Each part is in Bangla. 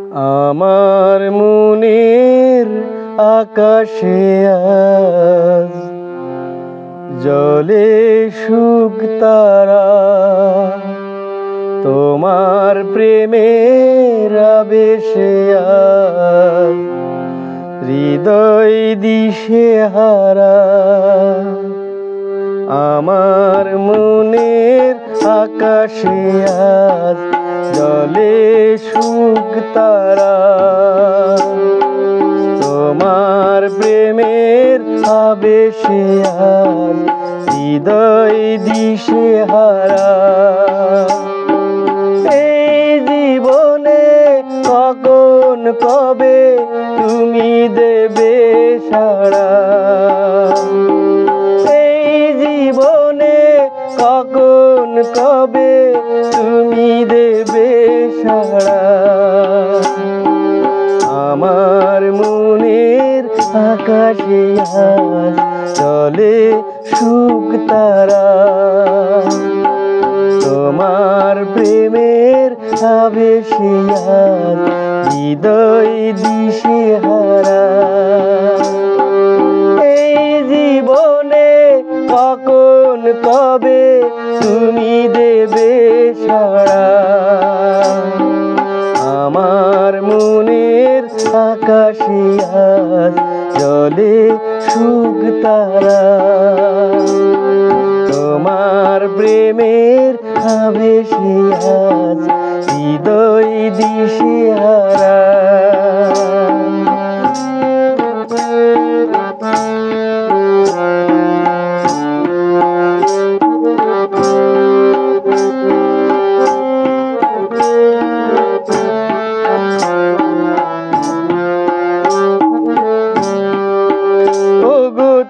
আমার মনের আকাশে আজ জলে সুখ তারা, তোমার প্রেমের আবেশে আজ হৃদয় দিশে হারা। আমার মনের আকাশে আজ জলে সুখ তারা, তোমার প্রেমের আবেশে আজ হৃদয় দিশে হারা। এই জীবনে কখন কবে তুমি দেবে সাড়া, এই জীবনে কখন কবে তুমি দেবে সাড়া। আমার মনের আকাশে আজ চলে সুখ তারা, তোমার প্রেমের আবেশে আজ হৃদয় দিশে হারা। এই জীবনে কখন কবে তুমি দেবে সাড়া, আমার মনের আকাশে আজ জলে সুখ তারা, তোমার প্রেমের আবেশে আজ হৃদয় দিশে হারা।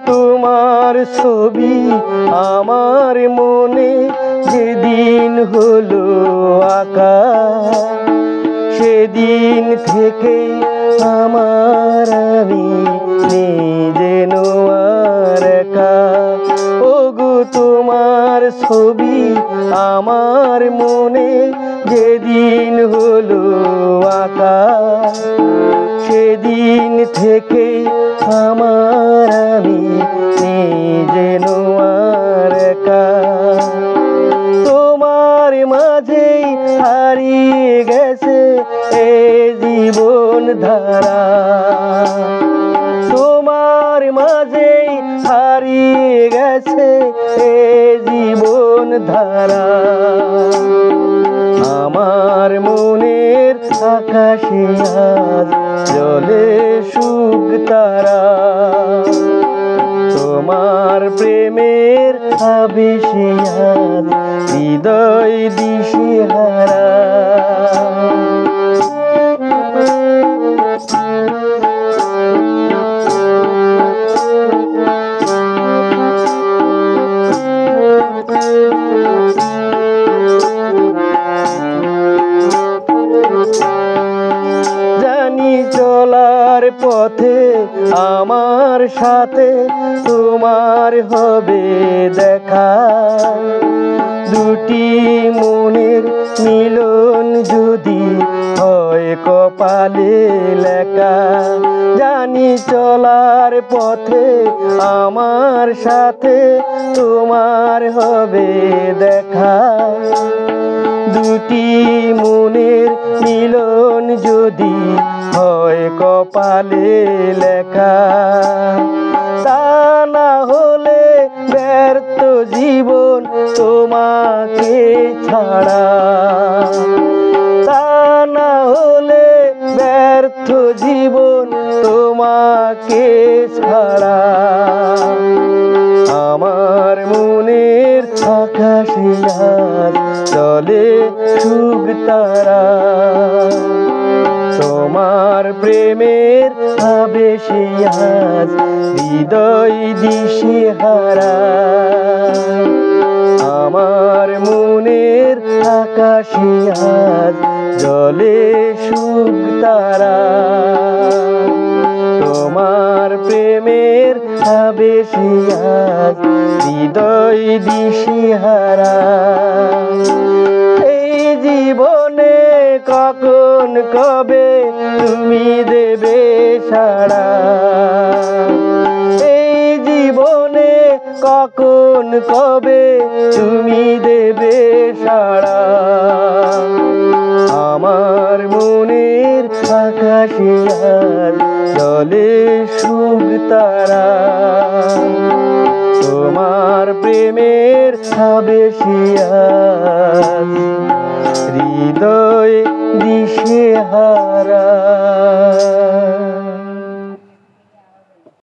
তোমার ছবি আমার মনে যেদিন হলো আঁকা, সেদিন থেকে আমার আমি যেন আর একা। ওগো তোমার ছবি আমার মনে যেদিন হলো আঁকা, সেদিন থেকে আমার আমি যেন আর একা। তোমার মাঝেই হারিয়ে গেছে এ জীবন ধারা, তোমার মাঝেই হারিয়ে গেছে এ জীবন ধারা। আমার মনের আকাশে আজ জলে সুখ তারা, তোমার প্রেমের আবেশে আজ হৃদয় দিশে হারা। জানি চলার পথে আমার সাথে তোমার হবে দেখা, দুটি মনের মিলন যদি হয় কপালে লেখা। জানি চলার পথে আমার সাথে তোমার হবে দেখা, দুটি মনের মিলন যদি হয় কপালে লেখা। তা না হলে ব্যর্থ জীবন তোমাকে ছাড়া, তা না হলে ব্যর্থ জীবন তোমাকে ছাড়া। আমার মনের আকাশে আজ চলে সুখ তারা, তোমার প্রেমের আবেশে আজ হৃদয় দিশে হারা। আমার মনের আকাশে আজ জলে সুখ তারা, তোমার প্রেমের আবেশে আজ হৃদয় দিশে হারা। এই জীবনে কখন কবে তুমি দেবে সাড়া, এই জীবনে কখন কবে তুমি দেবে সাড়া। আমার মনের আকাশে আজ জলে সুখ তারা, তোমার প্রেমের আবেশে আজ হৃদয় দিশেহারা।